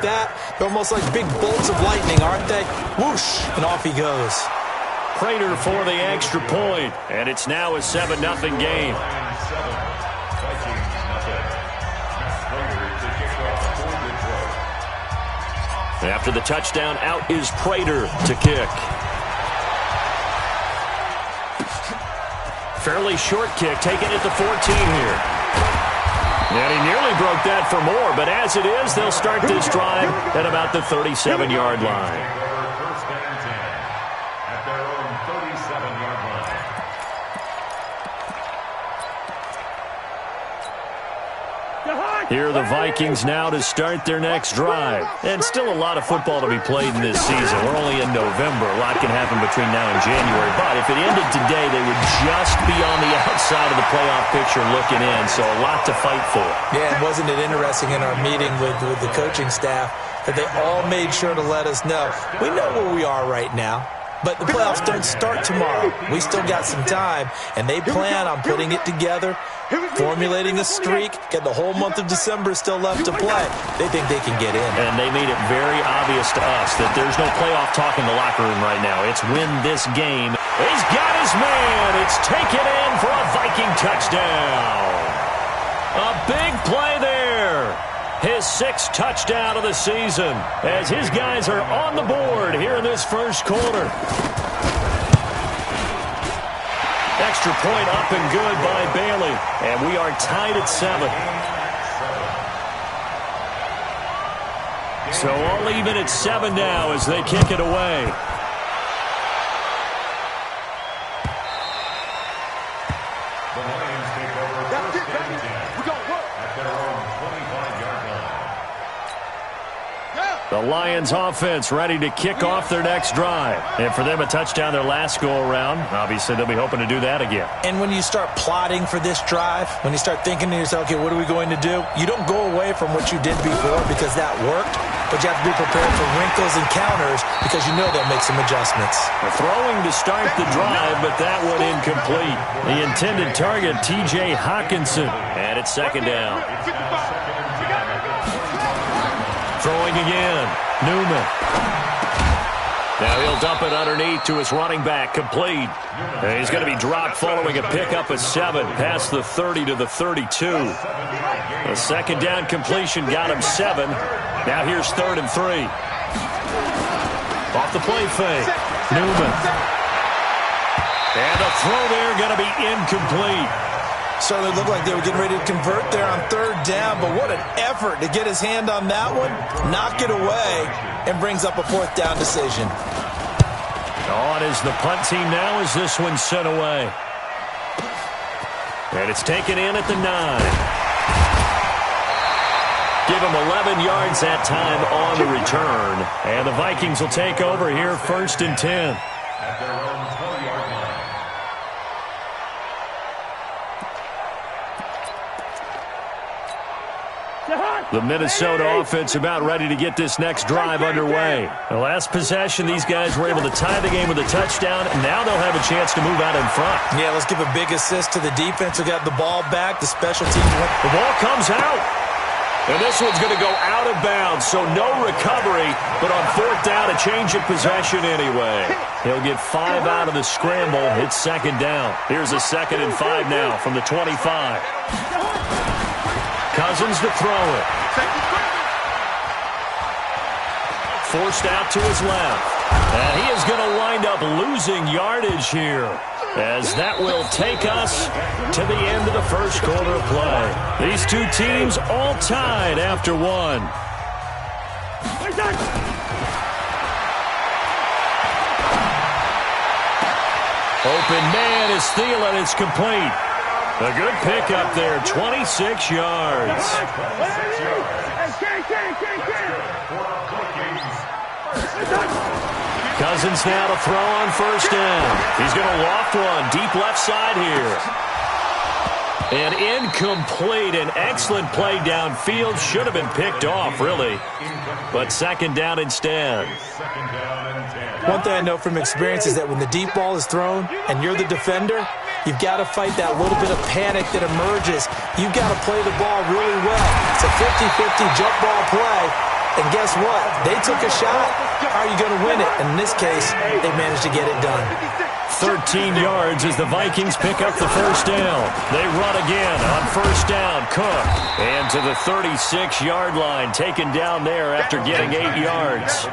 that, they're almost like big bolts of lightning, aren't they? Whoosh, and off he goes. Prater for the extra point, and it's now a 7-0 game. After the touchdown, out is Prater to kick. Fairly short kick, taken at the 14 here. And he nearly broke that for more, but as it is, they'll start this drive at about the 37-yard line. Here are the Vikings now to start their next drive. And still a lot of football to be played in this season. We're only in November. A lot can happen between now and January. But if it ended today, they would just be on the outside of the playoff picture looking in. So a lot to fight for. Yeah, and wasn't it interesting in our meeting with the coaching staff that they all made sure to let us know. We know where we are right now. But the playoffs don't start tomorrow. We still got some time, and they plan on putting it together, formulating a streak, get the whole month of December still left to play. They think they can get in. And they made it very obvious to us that there's no playoff talk in the locker room right now. It's win this game. He's got his man. It's taken in for a Viking touchdown. A big play there. His 6th touchdown of the season as his guys are on the board here in this first quarter. Extra point up and good by Bailey. And we are tied at 7. So all even at 7 now as they kick it away. The Lions offense ready to kick off their next drive. And for them, a touchdown their last go-around. Obviously, they'll be hoping to do that again. And when you start plotting for this drive, when you start thinking to yourself, okay, what are we going to do? You don't go away from what you did before because that worked, but you have to be prepared for wrinkles and counters because you know they'll make some adjustments. Throwing to start the drive, but that one incomplete. The intended target, T.J. Hawkinson. And it's 2nd down. Throwing again, Newman. Now he'll dump it underneath to his running back, complete. And he's going to be dropped following a pickup of 7, past the 30 to the 32. The 2nd down completion got him 7. Now here's 3rd and 3. Off the play fake, Newman. And a throw there going to be incomplete. Certainly looked like they were getting ready to convert there on 3rd down, but what an effort to get his hand on that one, knock it away, and brings up a 4th down decision. On is the punt team now as this one's sent away. And it's taken in at the 9. Give him 11 yards that time on the return. And the Vikings will take over here 1st and 10. At their own 20-yard line. The Minnesota offense about ready to get this next drive underway. The last possession, these guys were able to tie the game with a touchdown, and now they'll have a chance to move out in front. Yeah, let's give a big assist to the defense who got the ball back. The special teams went. The ball comes out. And this one's going to go out of bounds, so no recovery, but on 4th down, a change of possession anyway. He'll get 5 out of the scramble. It's 2nd down. Here's a 2nd and 5 now from the 25. Cousins to throw it. Forced out to his left. And he is going to wind up losing yardage here, as that will take us to the end of the first quarter of play. These two teams all tied after 1. Open man is Thielen. It's complete. A good pickup there, 26 yards. Cousins now to throw on 1st down. He's going to loft one deep left side here. And incomplete. An excellent play downfield. Should have been picked off, really. But 2nd down instead. One thing I know from experience is that when the deep ball is thrown and you're the defender, you've got to fight that little bit of panic that emerges. You've got to play the ball really well. It's a 50-50 jump ball play. And guess what? They took a shot. How are you going to win it? And in this case, they managed to get it done. 13 yards as the Vikings pick up the first down. They run again on first down. Cook. And to the 36-yard line, taken down there after getting 8 yards.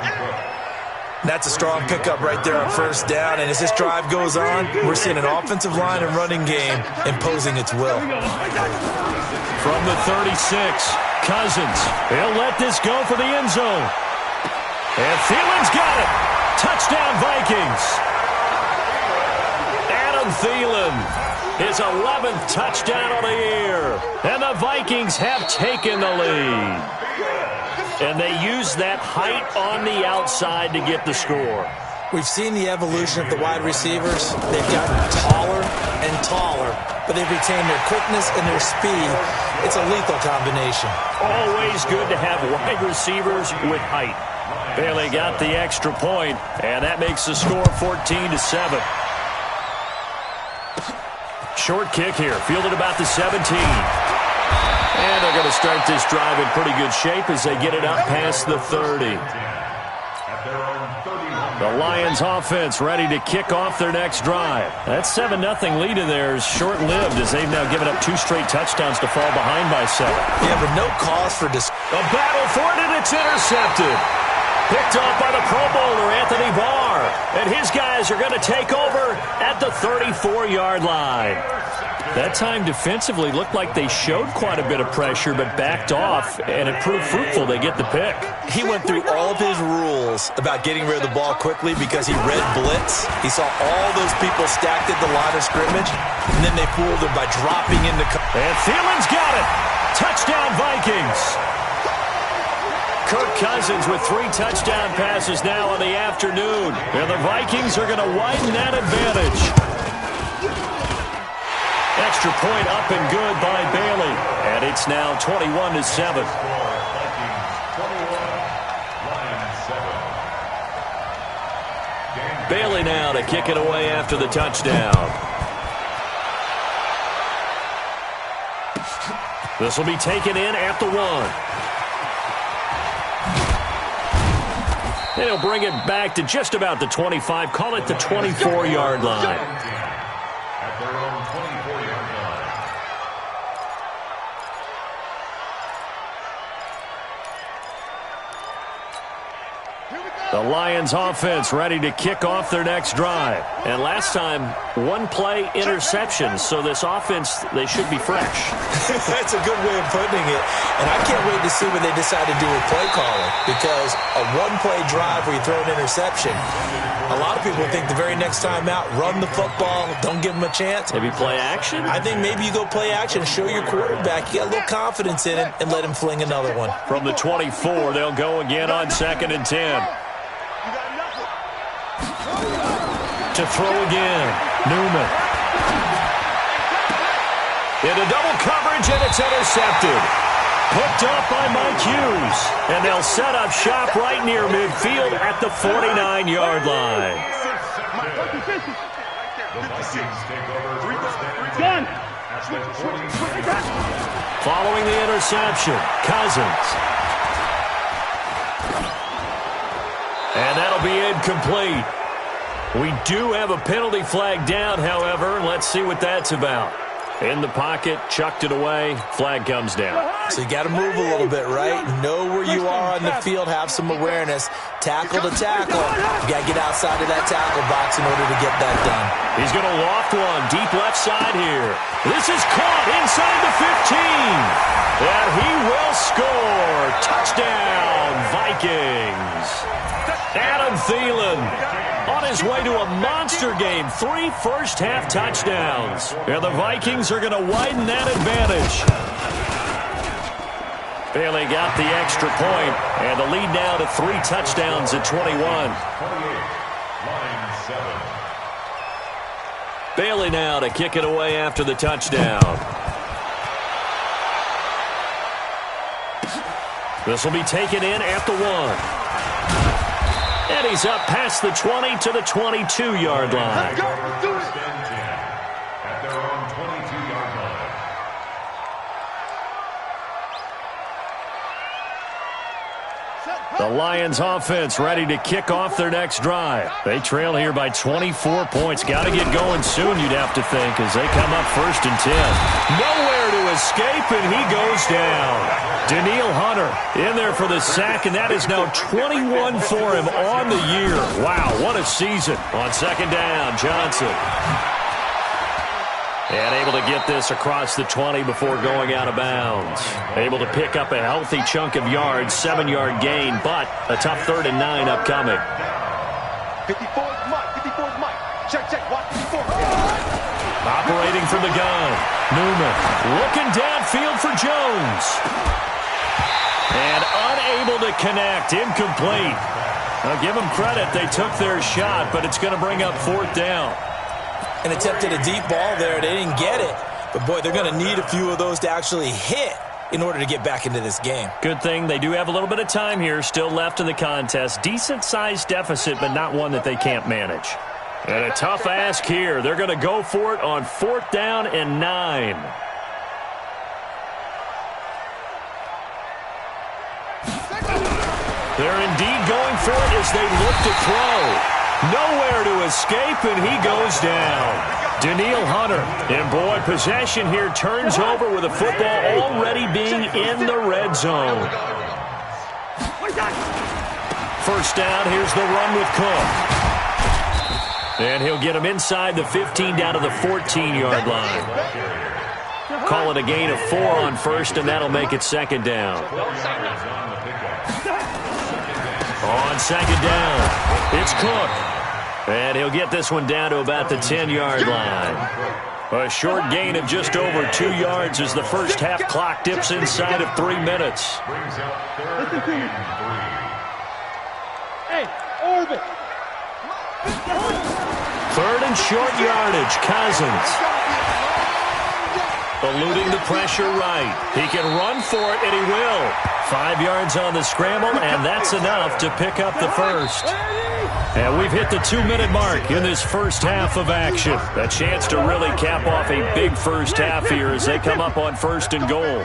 That's a strong pickup right there on first down. And as this drive goes on, we're seeing an offensive line and running game imposing its will. From the 36, Cousins. He'll let this go for the end zone. And Thielen's got it. Touchdown, Vikings. Adam Thielen, his 11th touchdown of the year. And the Vikings have taken the lead. And they use that height on the outside to get the score. We've seen the evolution of the wide receivers. They've gotten taller and taller, but they've retained their quickness and their speed. It's a lethal combination. Always good to have wide receivers with height. Bailey got the extra point, and that makes the score 14-7. Short kick here, fielded about the 17. And they're going to start this drive in pretty good shape as they get it up past the 30. The Lions offense ready to kick off their next drive. That 7-0 lead in there is short-lived as they've now given up 2 straight touchdowns to fall behind by 7. Yeah, but no cause for A battle for it, and it's intercepted. Picked off by the Pro Bowler, Anthony Barr. And his guys are going to take over at the 34-yard line. That time defensively looked like they showed quite a bit of pressure but backed off, and it proved fruitful. They get the pick. He went through all of his rules about getting rid of the ball quickly because he read blitz. He saw all those people stacked at the line of scrimmage, and then they fooled him by dropping into... And Thielen's got it. Touchdown, Vikings. Kirk Cousins with 3 touchdown passes now in the afternoon. And the Vikings are going to widen that advantage. Extra point up and good by Bailey. And it's now 21-7. Bailey now to kick it away after the touchdown. This will be taken in at the 1. And he'll bring it back to just about the 25. Call it the 24-yard line. At their own 24-yard line. The Lions offense ready to kick off their next drive. And last time, 1-play interception. So this offense, they should be fresh. That's a good way of putting it. And I can't wait to see what they decide to do with play calling. Because a 1-play drive where you throw an interception, a lot of people think the very next time out, run the football, don't give them a chance. Maybe play action? I think maybe you go play action, show your quarterback, you got a little confidence in it, and let him fling another one. From the 24, they'll go again on 2nd and 10. To throw again, Newman. Into double coverage, and it's intercepted. Picked up by Mike Hughes. And they'll set up shop right near midfield at the 49-yard line. Following the interception, Cousins. And that'll be incomplete. We do have a penalty flag down, however. Let's see what that's about. In the pocket, chucked it away, flag comes down. So you got to move a little bit, right? Know where you are on the field, have some awareness. Tackle to tackle. You got to get outside of that tackle box in order to get that done. He's going to loft one, deep left side here. This is caught inside the 15. And he will score. Touchdown, Vikings. Adam Thielen on his way to a monster game. 3 first-half touchdowns. And the Vikings are going to widen that advantage. Bailey got the extra point, and the lead now to 3 touchdowns at 21. 28, line 7. Bailey now to kick it away after the touchdown. This will be taken in at the 1. And he's up past the 20 to the 22-yard line. At their own 22-yard line. The Lions offense ready to kick off their next drive. They trail here by 24 points. Got to get going soon, you'd have to think, as they come up 1st and 10. Nowhere to escape, and he goes down. Daniil Hunter in there for the sack, and that is now 21 for him on the year. Wow, what a season. On 2nd down, Johnson. And able to get this across the 20 before going out of bounds. Able to pick up a healthy chunk of yards, 7-yard gain, but a tough 3rd and 9 upcoming. 54 is Mike. 54 is Mike. Check, watch 54. Operating from the gun. Newman looking downfield for Jones. And unable to connect. Incomplete. I'll give them credit. They took their shot, but it's going to bring up 4th down. And attempted a deep ball there. They didn't get it. But, boy, they're going to need a few of those to actually hit in order to get back into this game. Good thing they do have a little bit of time here still left in the contest. Decent-sized deficit, but not one that they can't manage. And a tough ask here. They're going to go for it on 4th down and 9. They're indeed going for it as they look to throw. Nowhere to escape, and he goes down. Daniil Hunter. And, boy, possession here turns over with the football already being in the red zone. 1st down, here's the run with Cook. And he'll get him inside the 15 down to the 14-yard line. Call it a gain of 4 on 1st, and that'll make it 2nd down. On 2nd down, it's Cook. And he'll get this one down to about the 10-yard line. A short gain of just over 2 yards as the first half clock dips inside of 3 minutes. Hey, orbit. 3rd and short yardage, Cousins. Eluding the pressure right. He can run for it, and he will. 5 yards on the scramble, and that's enough to pick up the first. And we've hit the 2-minute mark in this first half of action. A chance to really cap off a big first half here as they come up on 1st and goal.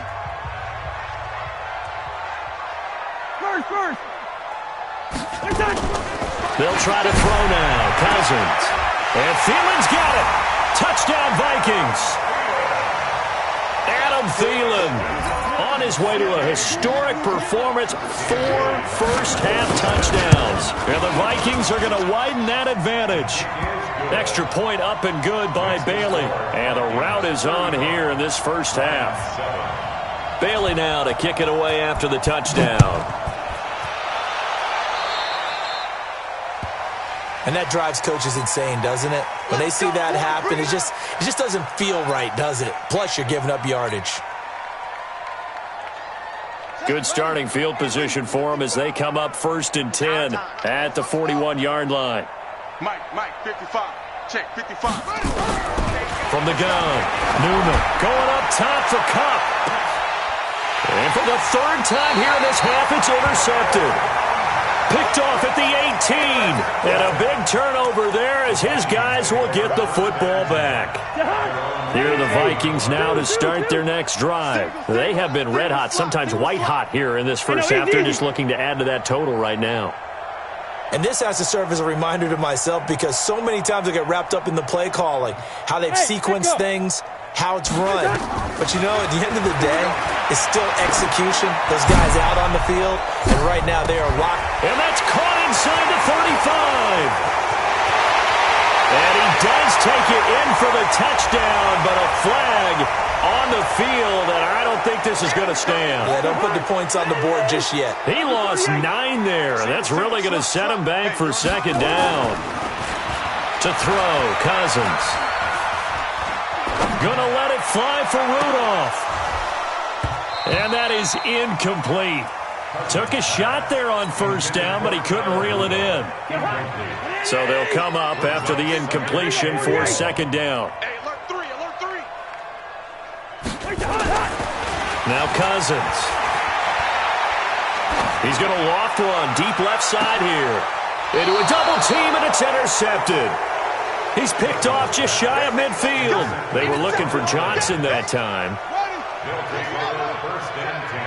They'll try to throw now. Cousins. And Thielen's got it. Touchdown, Vikings. Adam Thielen on his way to a historic performance, 4 first-half touchdowns. And the Vikings are going to widen that advantage. Extra point up and good by Bailey. And the route is on here in this first half. Bailey now to kick it away after the touchdown. And that drives coaches insane, doesn't it? When they see that happen, it just doesn't feel right, does it? Plus, you're giving up yardage. Good starting field position for them as they come up 1st and 10 at the 41-yard line. Mike, 55. Check, 55. From the gun, Newman going up top for Cup. And for the 3rd time here in this half, it's intercepted. Picked off at the 18. And a big turnover there as his guys will get the football back. Here are the Vikings now to start their next drive. They have been red hot, sometimes white hot here in this first half. They're just looking to add to that total right now. And this has to serve as a reminder to myself because so many times I get wrapped up in the play calling, how they've sequenced things, how it's run. But, you know, at the end of the day, it's still execution. Those guys out on the field, and right now they are locked. And that's caught inside the 35. And he does take it in for the touchdown, but a flag on the field, and I don't think this is going to stand. Yeah, don't put the points on the board just yet. He lost 9 there. That's really going to set him back for 2nd down. To throw, Cousins. Gonna let it fly for Rudolph. And that is incomplete. Took a shot there on 1st down, but he couldn't reel it in. So they'll come up after the incompletion for 2nd down. Hey, alert 3. Now Cousins. He's going to loft one deep left side here. Into a double team, and it's intercepted. He's picked off just shy of midfield. They were looking for Johnson that time.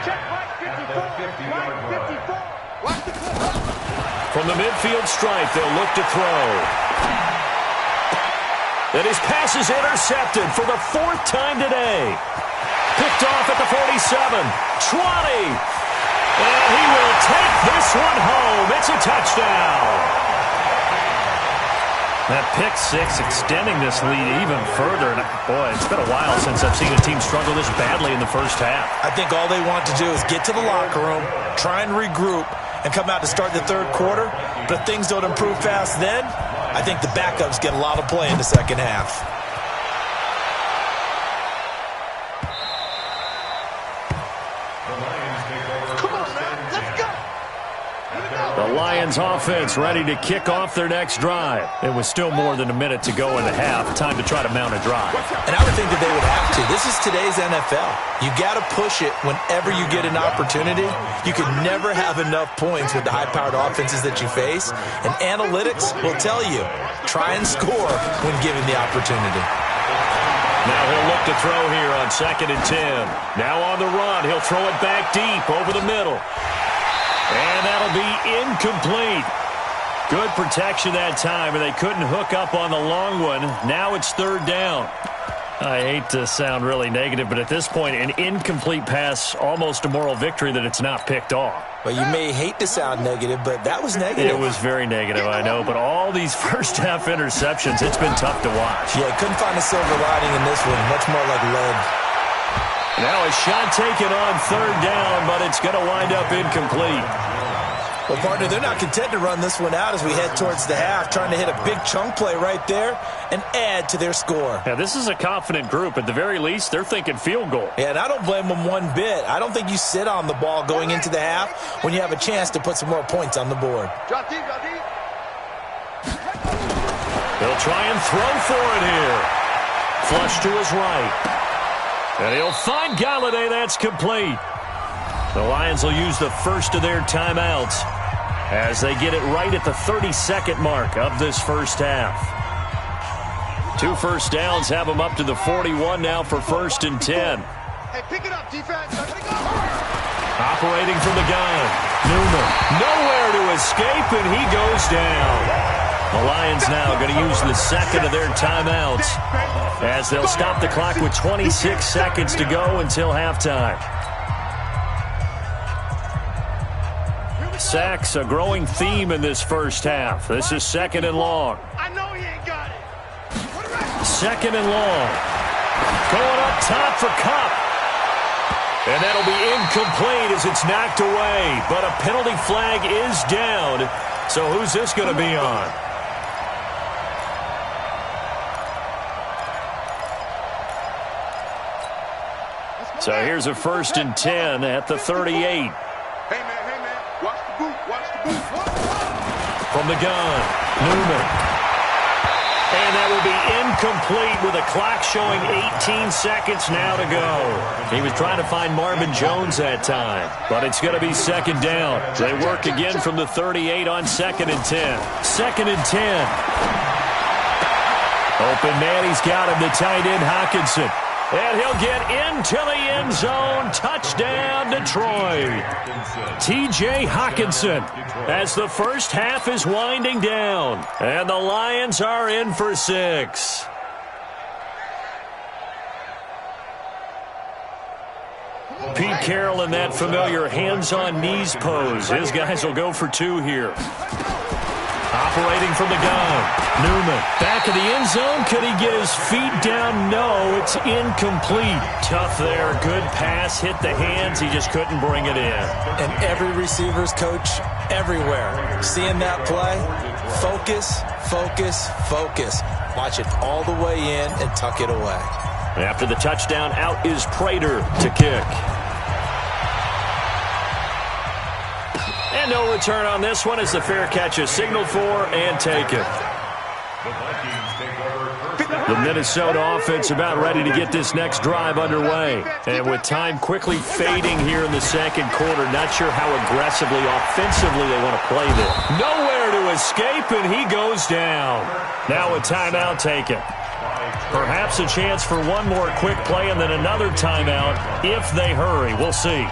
Check, 54. 54. Watch the play. From the midfield stripe, they'll look to throw. And his pass is intercepted for the 4th time today. Picked off at the 47, 20. And he will take this one home. It's a touchdown. That pick six extending this lead even further. And boy, it's been a while since I've seen a team struggle this badly in the first half. I think all they want to do is get to the locker room, try and regroup, and come out to start the third quarter. But if things don't improve fast then, I think the backups get a lot of play in the second half. The Lions offense ready to kick off their next drive. It was still more than a minute to go in the half. Time to try to mount a drive. And I would think that they would have to. This is today's NFL. You got to push it whenever you get an opportunity. You can never have enough points with the high-powered offenses that you face. And analytics will tell you, try and score when given the opportunity. Now he'll look to throw here on 2nd and 10. Now on the run, he'll throw it back deep over the middle. And that'll be incomplete. Good protection that time, and they couldn't hook up on the long one. Now it's 3rd down. I hate to sound really negative, but at this point, an incomplete pass, almost a moral victory that it's not picked off. Well, you may hate to sound negative, but that was negative. It was very negative, I know, but all these first-half interceptions, it's been tough to watch. Yeah, couldn't find a silver lining in this one. Much more like lead. Now a shot taken on 3rd down, but it's going to wind up incomplete. Well, partner, they're not content to run this one out as we head towards the half, trying to hit a big chunk play right there and add to their score. Yeah, this is a confident group. At the very least, they're thinking field goal. Yeah, and I don't blame them one bit. I don't think you sit on the ball going into the half when you have a chance to put some more points on the board. Drop deep, drop deep. He'll try and throw for it here. Flush to his right. And he'll find Galladay. That's complete. The Lions will use the first of their timeouts as they get it right at the 32nd mark of this first half. 2 first downs have them up to the 41 now for 1st and 10. Hey, pick it up, defense. Operating from the gun. Newman. Nowhere to escape, and he goes down. The Lions now going to use the second of their timeouts as they'll stop the clock with 26 seconds to go until halftime. Sacks, a growing theme in this first half. This is 2nd and long. I know he ain't got it. 2nd and long. Going up top for Kupp. And that'll be incomplete as it's knocked away. But a penalty flag is down. So who's this going to be on? So here's a 1st and 10 at the 38. Hey, man, watch the boot, watch the boot. From the gun, Newman. And that will be incomplete with a clock showing 18 seconds now to go. He was trying to find Marvin Jones that time, but it's going to be 2nd down. They work again from the 38 on 2nd and 10. 2nd and 10. Open man, he's got him, the tight end Hockenson. And he'll get into the end zone. Touchdown, Detroit. T.J. Hockenson as the first half is winding down. And the Lions are in for 6. Pete Carroll in that familiar hands-on knees pose. His guys will go for 2 here. Operating from the gun. Newman back of the end zone. Could he get his feet down? No, it's incomplete. Tough there. Good pass. Hit the hands. He just couldn't bring it in. And every receiver's coach everywhere. Seeing that play, focus, focus, focus. Watch it all the way in and tuck it away. After the touchdown, out is Prater to kick. And no return on this one as the fair catch is signaled for and taken. The Minnesota offense about ready to get this next drive underway. And with time quickly fading here in the second quarter, not sure how aggressively, offensively they want to play this. Nowhere to escape, and he goes down. Now a timeout taken. Perhaps a chance for one more quick play and then another timeout if they hurry. We'll see.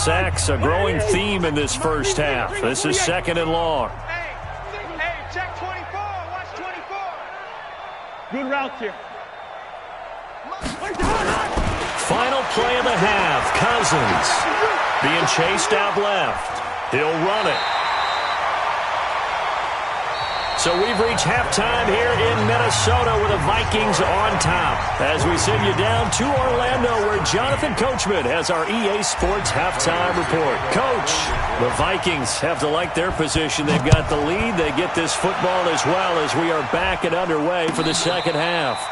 Sacks, a growing theme in this first half. This is 2nd and long. Hey, check 24. Watch 24. Good routes here. Final play of the half. Cousins being chased out left. He'll run it. So we've reached halftime here in Minnesota with the Vikings on top. As we send you down to Orlando, where Jonathan Coachman has our EA Sports halftime report. Coach, the Vikings have to like their position. They've got the lead. They get this football as well as we are back and underway for the second half.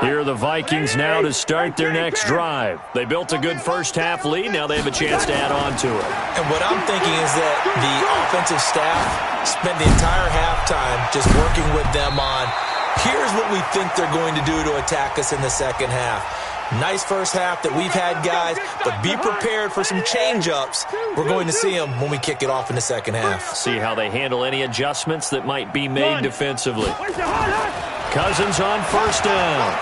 Here are the Vikings now to start their next drive. They built a good first-half lead. Now they have a chance to add on to it. And what I'm thinking is that the offensive staff spent the entire halftime just working with them on, here's what we think they're going to do to attack us in the second half. Nice first half that we've had, guys, but be prepared for some change-ups. We're going to see them when we kick it off in the second half. See how they handle any adjustments that might be made defensively. Cousins on first down.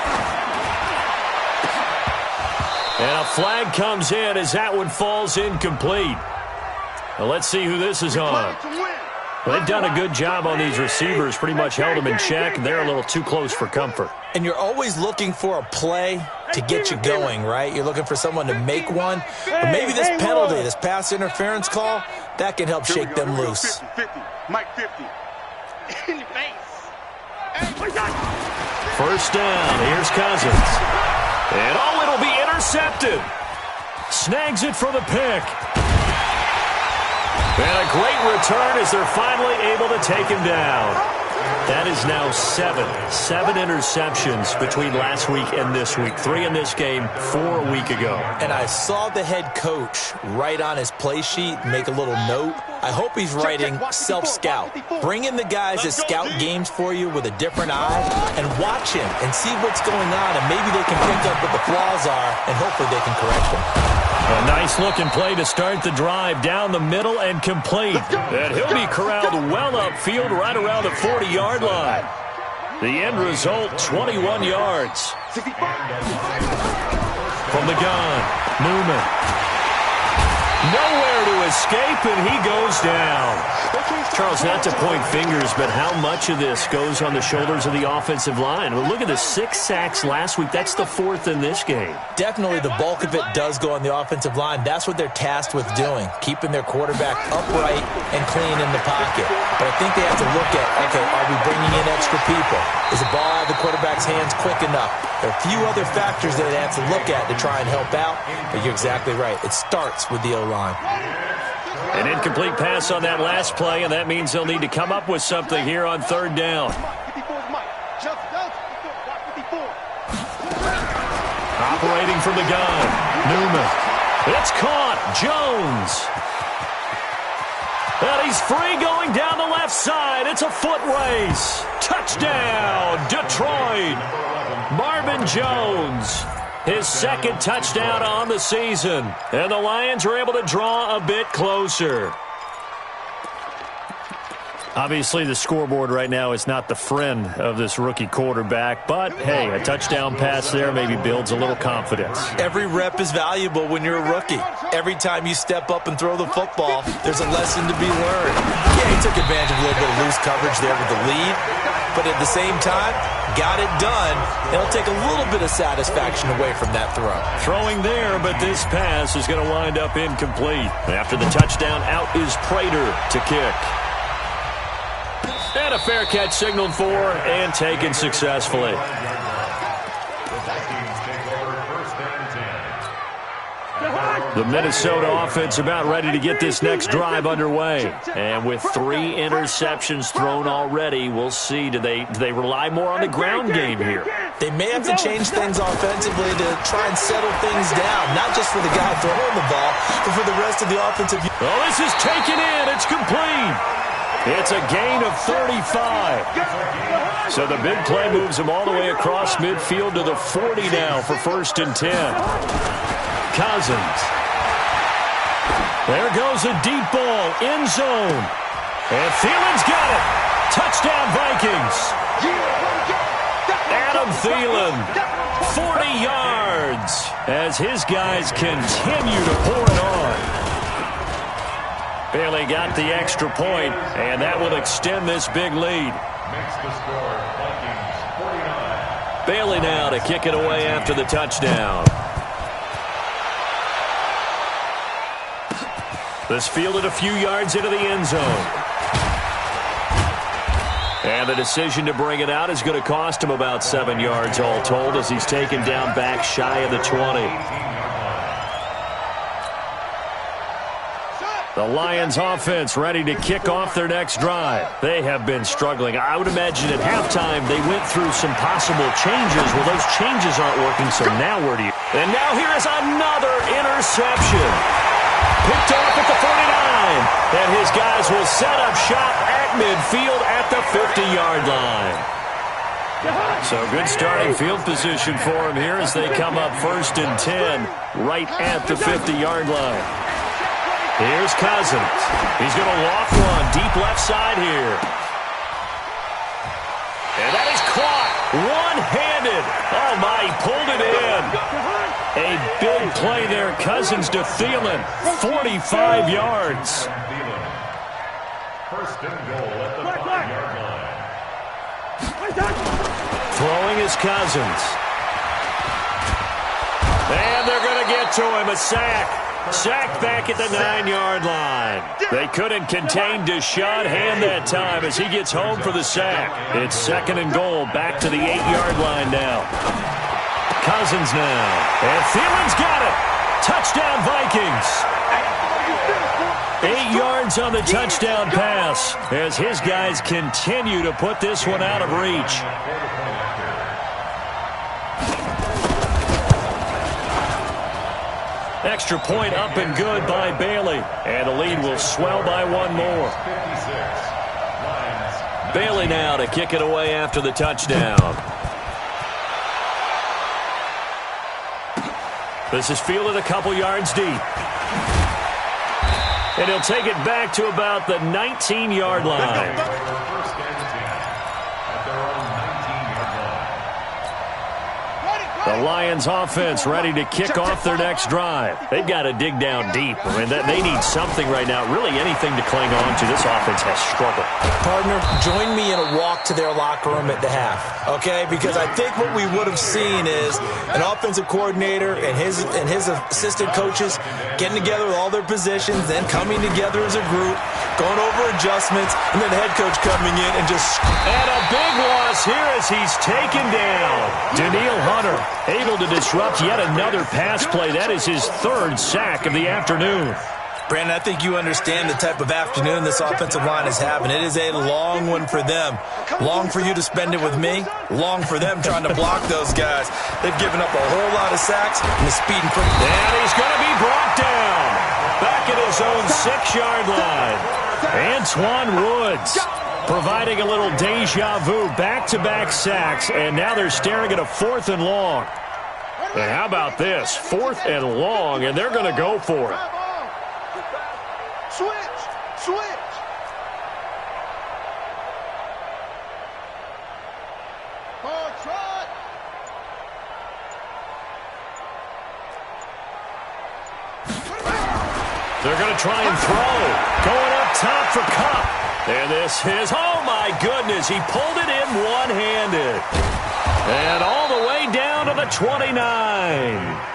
And a flag comes in as that one falls incomplete. Now let's see who this is on. Well, they've done a good job on these receivers, pretty much held them in check. They're a little too close for comfort. And you're always looking for a play to get you going, right? You're looking for someone to make one. But maybe this penalty, this pass interference call, that can help shake them loose. 50, Mike 50. In your face. First down, here's Cousins. And it'll be intercepted. Snags it for the pick. And a great return as they're finally able to take him down. That is now seven interceptions between last week and this week. 3 in this game, 4 a week ago. And I saw the head coach write on his play sheet, make a little note. I hope he's writing self-scout. Bring in the guys that scout games for you with a different eye and watch him and see what's going on, and maybe they can pick up what the flaws are, and hopefully they can correct them. A nice-looking play to start the drive down the middle and complete. And he'll be corralled well upfield right around the 40-yard line. The end result, 21 yards. From the gun, Newman. Nowhere to escape, and he goes down. Charles, not to point fingers, but how much of this goes on the shoulders of the offensive line? Well, look at the 6 sacks last week. That's the 4th in this game. Definitely the bulk of it does go on the offensive line. That's what they're tasked with doing, keeping their quarterback upright and clean in the pocket. But I think they have to look at, okay, are we bringing in extra people? Is the ball out of the quarterback's hands quick enough? There are a few other factors that they have to look at to try and help out, but you're exactly right. It starts with the O-line. An incomplete pass on that last play, and that means they'll need to come up with something here on third down. Operating from the gun, Newman. It's caught, Jones. And he's free going down the left side. It's a foot race. Touchdown, Detroit. Marvin Jones. His 2nd touchdown on the season. And the Lions are able to draw a bit closer. Obviously, the scoreboard right now is not the friend of this rookie quarterback. But, hey, a touchdown pass there maybe builds a little confidence. Every rep is valuable when you're a rookie. Every time you step up and throw the football, there's a lesson to be learned. Yeah, he took advantage of a little bit of loose coverage there with the lead. But at the same time, got it done. It'll take a little bit of satisfaction away from that throw. Throwing there, but this pass is going to wind up incomplete. After the touchdown, out is Prater to kick. And a fair catch signaled for and taken successfully. The Minnesota offense about ready to get this next drive underway. And with 3 interceptions thrown already, we'll see. Do they rely more on the ground game here? They may have to change things offensively to try and settle things down, not just for the guy throwing the ball, but for the rest of the offensive. Oh, this is taken in. It's complete. It's a gain of 35. So the big play moves him all the way across midfield to the 40 now for 1st and 10. Cousins. There goes a deep ball, end zone. And Thielen's got it. Touchdown, Vikings. Adam Thielen, 40 yards, as his guys continue to pour it on. Bailey got the extra point, and that will extend this big lead. Makes the score Vikings 49. Bailey now to kick it away after the touchdown. This fielded a few yards into the end zone. And the decision to bring it out is going to cost him about 7 yards all told, as he's taken down back shy of the 20. The Lions offense ready to kick off their next drive. They have been struggling. I would imagine at halftime they went through some possible changes. Well, those changes aren't working, so now where do you... And now here is another interception. Picked off at the 49. And his guys will set up shop at midfield at the 50-yard line. So good starting field position for him here as they come up 1st and 10 right at the 50-yard line. Here's Cousins. He's going to loft one deep left side here. And that is caught one-handed. Oh, my, he pulled it in. A big play there. Cousins to Thielen. 45 yards. First and goal at the 5-yard line. Throwing is Cousins. And they're going to get to him. A sack. Sacked back at the 9-yard line. They couldn't contain Deshaun Hand that time as he gets home for the sack. It's 2nd and goal. Back to the 8-yard line now. Cousins now. And Thielen's got it. Touchdown, Vikings. 8 yards on the touchdown pass as his guys continue to put this one out of reach. Extra point up and good by Bailey. And the lead will swell by one more. Bailey now to kick it away after the touchdown. This is fielded a couple yards deep. And he'll take it back to about the 19-yard line. The Lions offense ready to kick off their next drive. They've got to dig down deep. I mean, they need something right now, really anything to cling on to. This offense has struggled. Partner, join me in a walk to their locker room at the half, okay? Because I think what we would have seen is an offensive coordinator and his assistant coaches getting together with all their positions, then coming together as a group, going over adjustments, and then the head coach coming in and just... And a big loss here as he's taken down. Daniil Hunter able to disrupt yet another pass play. That is his 3rd sack of the afternoon. Brandon, I think you understand the type of afternoon this offensive line is having. It is a long one for them. Long for you to spend it with me. Long for them trying to block those guys. They've given up a whole lot of sacks and the speed and quick. And he's going to be brought down. Back at his own 6-yard line. Antoine Woods providing a little deja vu. Back-to-back sacks, and now they're staring at a 4th and long. And how about this? 4th and long, and they're going to go for it. Switch. Trot. They're going to try and throw. Going up top for Cup. And this is, oh my goodness, he pulled it in one-handed. And all the way down to the 29.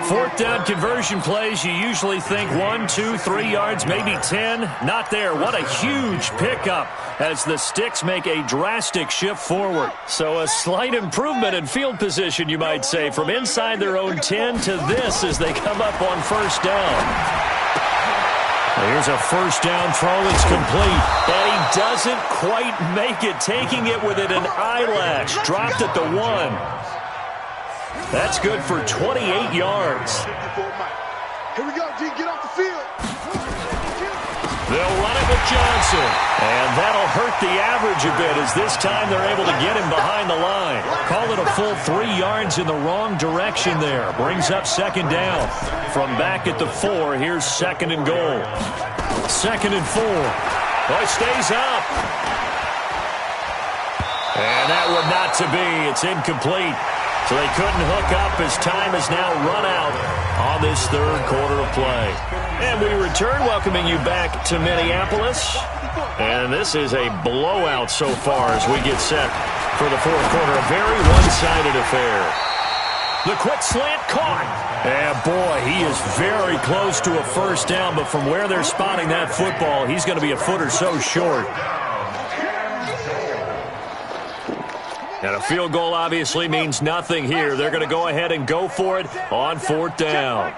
4th down conversion plays, you usually think 1, 2, 3 yards, maybe 10. Not there. What a huge pickup as the Sticks make a drastic shift forward. So a slight improvement in field position, you might say, from inside their own 10 to this as they come up on 1st down. Here's a 1st down throw that's complete. And he doesn't quite make it, taking it within an eyelash. Dropped at the 1. That's good for 28 yards. Here we go, D. Get off the field. They'll run it with Johnson. And that'll hurt the average a bit as this time they're able to get him behind the line. Call it a full 3 yards in the wrong direction there. Brings up second down. From back at the 4, here's second and goal. Second and 4. Boy, stays up. And that one not to be. It's incomplete. So they couldn't hook up as time has now run out on this third quarter of play. And we return, welcoming you back to Minneapolis. And this is a blowout so far as we get set for the fourth quarter. A very one-sided affair. The quick slant caught. And boy, he is very close to a first down, but from where they're spotting that football, he's going to be a foot or so short. And a field goal obviously means nothing here. They're going to go ahead and go for it on fourth down.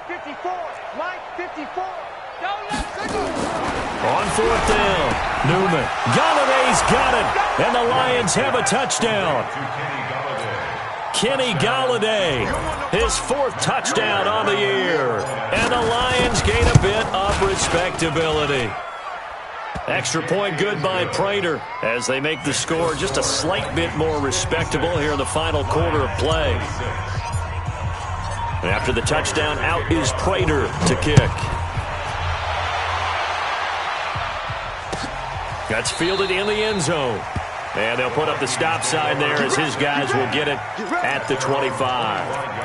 On fourth down, Newman. Galladay's got it, and the Lions have a touchdown. Kenny Galladay, his 4th touchdown on the year. And the Lions gain a bit of respectability. Extra point good by Prater as they make the score just a slight bit more respectable here in the final quarter of play. And after the touchdown, out is Prater to kick. That's fielded in the end zone. And they'll put up the stop sign there as his guys will get it at the 25.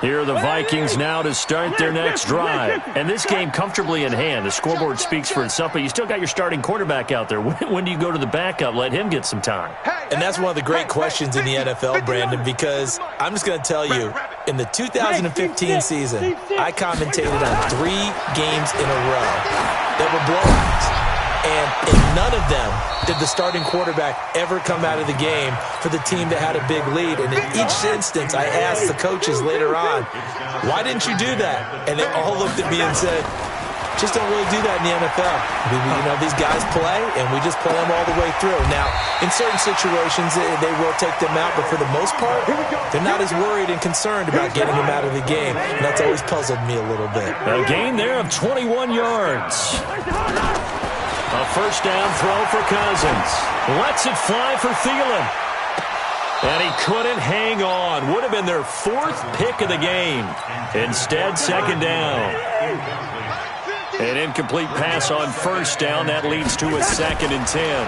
Here are the Vikings now to start their next drive. And this game comfortably in hand. The scoreboard speaks for itself, but you still got your starting quarterback out there. When do you go to the backup? Let him get some time. And that's one of the great questions in the NFL, Brandon, because I'm just going to tell you, in the 2015 season, I commentated on 3 games in a row that were blowouts. And in none of them did the starting quarterback ever come out of the game for the team that had a big lead. And in each instance, I asked the coaches later on, why didn't you do that? And they all looked at me and said, just don't really do that in the NFL. These guys play, and we just play them all the way through. Now, in certain situations, they will take them out, but for the most part, they're not as worried and concerned about getting them out of the game. And that's always puzzled me a little bit. A gain there of 21 yards. A first down throw for Cousins. Lets it fly for Thielen. And he couldn't hang on. Would have been their 4th pick of the game. Instead, second down. An incomplete pass on first down. That leads to a 2nd and 10.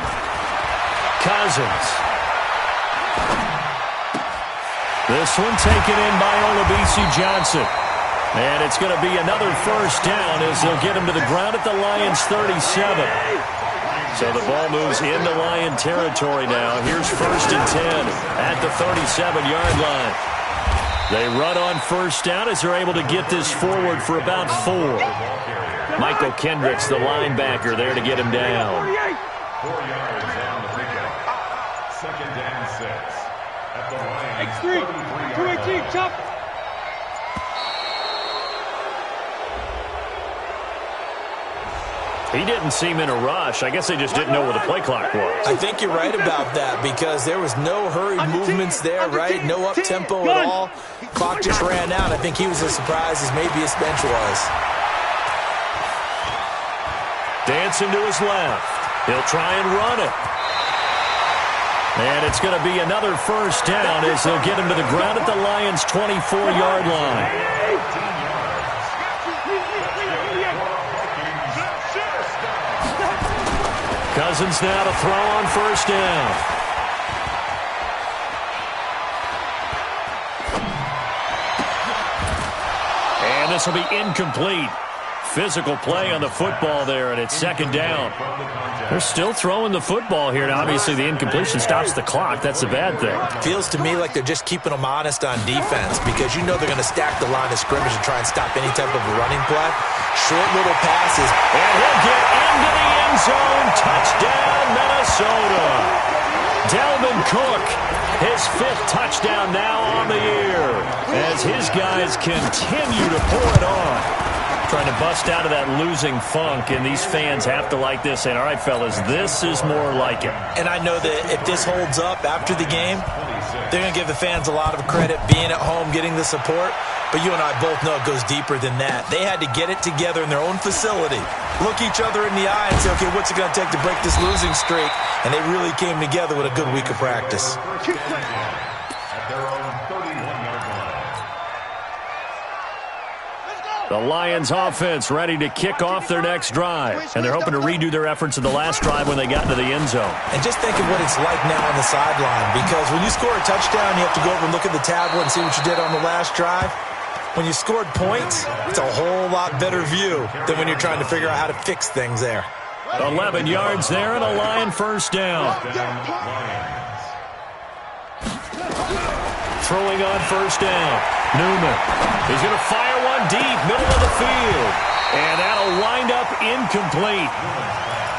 Cousins. This one taken in by Olabisi Johnson. And it's going to be another first down as they'll get him to the ground at the Lions' 37. So the ball moves into Lion territory now. Here's 1st and 10 at the 37-yard line. They run on first down as they're able to get this forward for about 4. Michael Kendricks, the linebacker, there to get him down. 4 yards on the pickup. 2nd and 6 at the Lions' 33-yard line. Chop. He didn't seem in a rush. I guess they just didn't know where the play clock was. I think you're right about that because there was no hurried movements there, right? No up-tempo at all. Clock just ran out. I think he was as surprised as maybe his bench was. Dancing to his left. He'll try and run it. And it's going to be another first down as they'll get him to the ground at the Lions' 24-yard line. Cousins now to throw on first down. And this will be incomplete. Physical play on the football there, and it's second down. They're still throwing the football here, and obviously the incompletion stops the clock. That's a bad thing. Feels to me like they're just keeping them honest on defense because you know they're going to stack the line of scrimmage and try and stop any type of a running play. Short little passes. And he'll get into the end zone. Touchdown, Minnesota. Dalvin Cook, his 5th touchdown now on the year as his guys continue to pour it on. Trying to bust out of that losing funk, and these fans have to like this. And, all right, fellas, this is more like it. And I know that if this holds up after the game, They're going to give the fans a lot of credit being at home, getting the support. But you and I both know it goes deeper than that. They had to get it together in their own facility, look each other in the eye and say, okay, what's it going to take to break this losing streak? And they really came together with a good week of practice. At their own 31-yard line. The Lions offense ready to kick off their next drive. And they're hoping to redo their efforts in the last drive when they got into the end zone. And just think of what it's like now on the sideline, because when you score a touchdown, you have to go over and look at the tablet and see what you did on the last drive. When you scored points, it's a whole lot better view than when you're trying to figure out how to fix things there. 11 yards there and a Lion first down. Throwing on first down. Newman. He's going to fire one deep, middle of the field. And that'll wind up incomplete.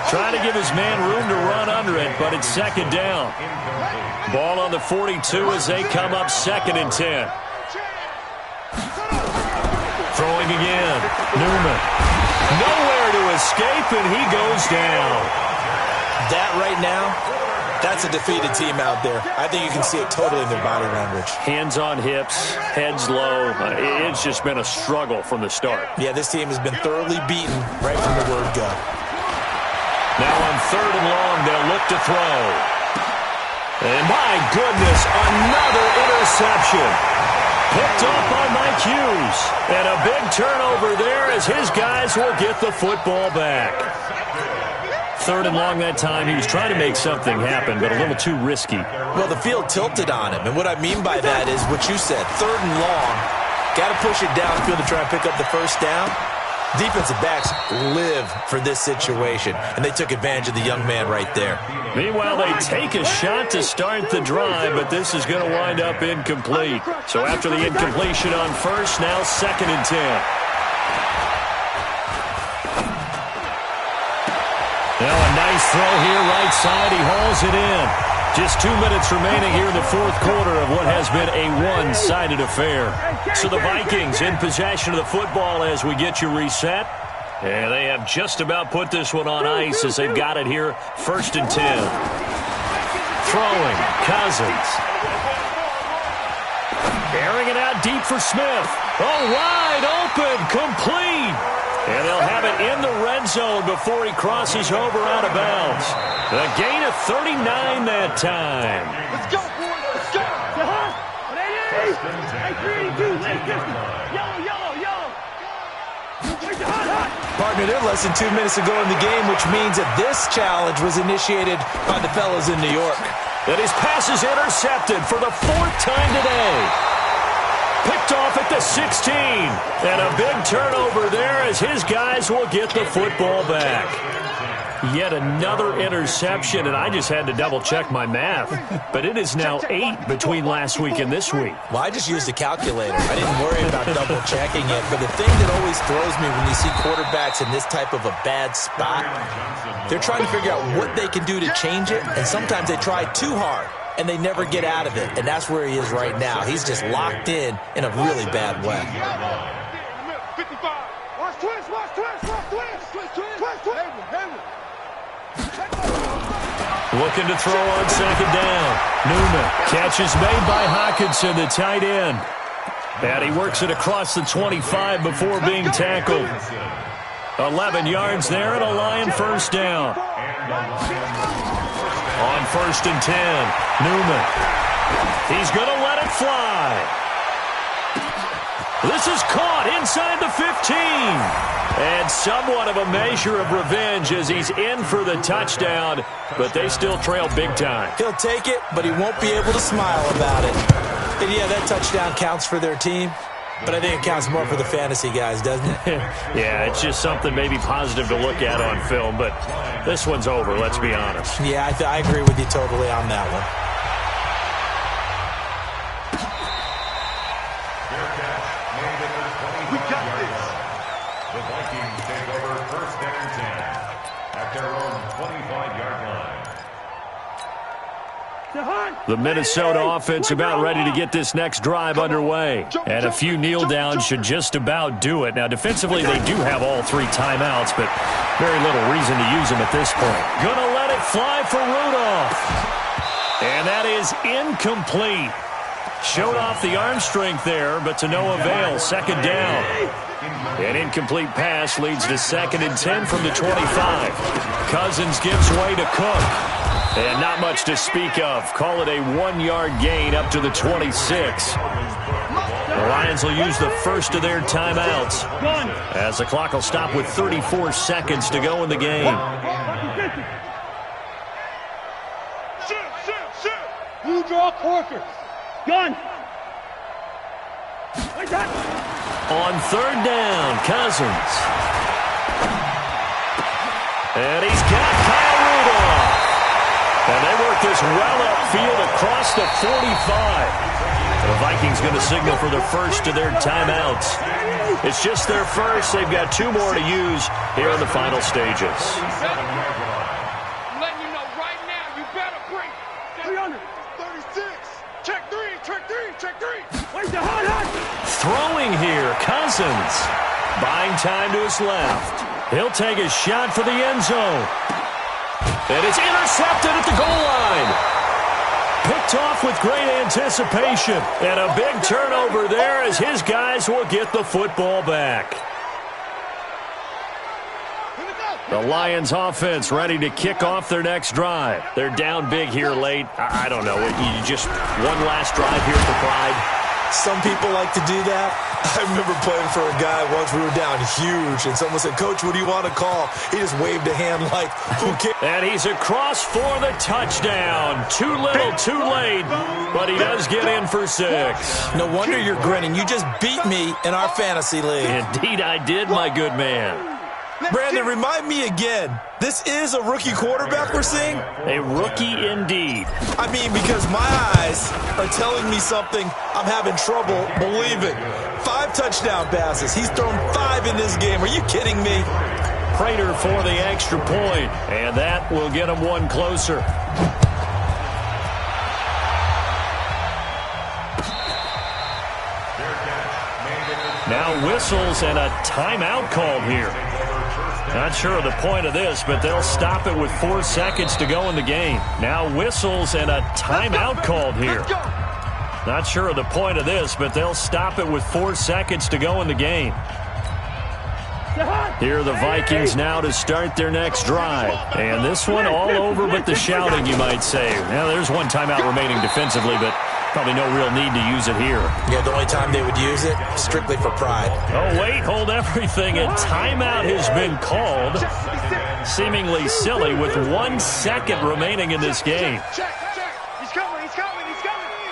Trying to give his man room to run under it, but it's second down. Ball on the 42 as they come up 2nd and 10. Throwing again. Newman. Nowhere to escape, and he goes down. That right now, that's a defeated team out there. I think you can see it totally in their body language. Hands on hips, heads low. It's just been a struggle from the start. Yeah, this team has been thoroughly beaten right from the word go. Now on 3rd and long, they'll look to throw. And my goodness, another interception. Picked up on Mike Hughes. And a big turnover there as his guys will get the football back. 3rd and long that time. He was trying to make something happen, but a little too risky. Well, the field tilted on him. And what I mean by that is what you said. 3rd and long. Got to push it downfield to try and pick up the first down. Defensive backs live for this situation, and they took advantage of the young man right there. Meanwhile, they take a shot to start the drive, but this is going to wind up incomplete. So after the incompletion on first, now 2nd and 10. Now a nice throw here right side. He hauls it in. Just 2 minutes remaining here in the 4th quarter of what has been a one-sided affair. So the Vikings in possession of the football as we get you reset. And they have just about put this one on ice as they've got it here. 1st and 10. Throwing. Cousins. Airing it out deep for Smith. Oh, wide open. Complete. And they'll have it in the red zone before he crosses over out of bounds. The gain of 39 that time. Let's go, boys. Let's go. Hey, 382. Yellow. Partner, they're less than 2 minutes to go in the game, which means that this challenge was initiated by the fellas in New York. And his pass is intercepted for the 4th time today. Picked off at the 16. And a big turnover there as his guys will get the football back. Yet another interception, and I just had to double-check my math. But it is now 8 between last week and this week. Well, I just used a calculator. I didn't worry about double-checking it. But the thing that always throws me when you see quarterbacks in this type of a bad spot, they're trying to figure out what they can do to change it, and sometimes they try too hard, and they never get out of it. And that's where he is right now. He's just locked in a really bad way. 55. Watch twist. Looking to throw on 2nd down. Newman. Catch is made by Hockenson, the tight end. And he works it across the 25 before being tackled. 11 yards there and a Lion first down. On 1st and 10, Newman. He's going to let it fly. This is caught inside the 15. And somewhat of a measure of revenge as he's in for the touchdown, but they still trail big time. He'll take it, but he won't be able to smile about it. And yeah, that touchdown counts for their team, but I think it counts more for the fantasy guys, doesn't it? Yeah, it's just something maybe positive to look at on film, but this one's over, let's be honest. Yeah, I agree with you totally on that one. We got this. The Vikings take over 1st and 10 at their own 25-yard line. The Minnesota offense about ready to get this next drive underway. And a few kneel downs should just about do it. Now, defensively, they do have all 3 timeouts, but very little reason to use them at this point. Gonna let it fly for Rudolph. And that is incomplete. Showed off the arm strength there, but to no avail. Second down. An incomplete pass leads to 2nd and 10 from the 25. Cousins gives way to Cook. And not much to speak of. Call it a 1-yard gain up to the 26. The Lions will use the first of their timeouts, as the clock will stop with 34 seconds to go in the game. You draw quarters. Gun. On 3rd down, Cousins. And he's got Kyle Rudolph. And they work this well upfield across the 45. The Vikings going to signal for the first of their timeouts. It's just their first. They've got 2 more to use here in the final stages. I'm letting you know right now, you better bring 300. 36. Check 3, check 3, check 3. Where's the hot? Throwing here, Cousins. Buying time to his left. He'll take a shot for the end zone. And it's intercepted at the goal line. Picked off with great anticipation. And a big turnover there as his guys will get the football back. The Lions offense ready to kick off their next drive. They're down big here late. I don't know. You just one last drive here for pride. Some people like to do that. I remember playing for a guy once. We were down huge, and someone said, "Coach, what do you want to call?" He just waved a hand like, who cares? And he's across for the touchdown. Too little, too late, but he does get in for 6. No wonder you're grinning. You just beat me in our fantasy league. Indeed I did, my good man. Brandon, remind me again. This is a rookie quarterback we're seeing? A rookie indeed. I mean, because my eyes are telling me something I'm having trouble believing. 5 touchdown passes. He's thrown 5 in this game. Are you kidding me? Prater for the extra point, and that will get him 1 closer. Now whistles and a timeout called here. Not sure of the point of this, but they'll stop it with 4 seconds to go in the game. Now whistles and a timeout called here. Not sure of the point of this, but they'll stop it with 4 seconds to go in the game. Here are the Vikings now to start their next drive. And this one all over but the shouting, you might say. Now there's 1 timeout remaining defensively, but probably no real need to use it here. Yeah, the only time they would use it, strictly for pride. Oh, wait, hold everything. A timeout has been called. Seemingly silly with 1 second remaining in this game. Check. He's coming.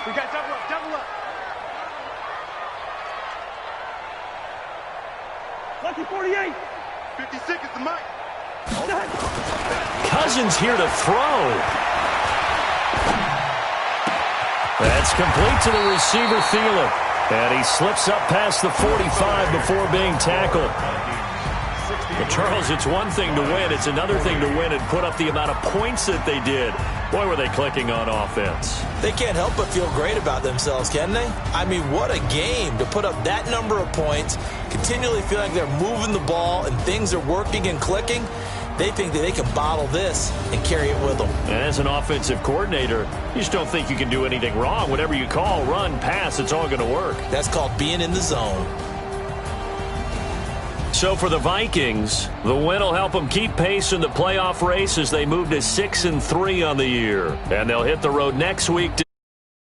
We got double up. Lucky 48. 56 is the mic. Cousins here to throw. That's complete to the receiver, Thielen. And he slips up past the 45 before being tackled. But, Charles, it's one thing to win. It's another thing to win and put up the amount of points that they did. Boy, were they clicking on offense. They can't help but feel great about themselves, can they? I mean, what a game to put up that number of points, continually feel like they're moving the ball and things are working and clicking. They think that they can bottle this and carry it with them. And as an offensive coordinator, you just don't think you can do anything wrong. Whatever you call, run, pass, it's all going to work. That's called being in the zone. So for the Vikings, the win will help them keep pace in the playoff race as they move to 6-3 on the year. And they'll hit the road next week to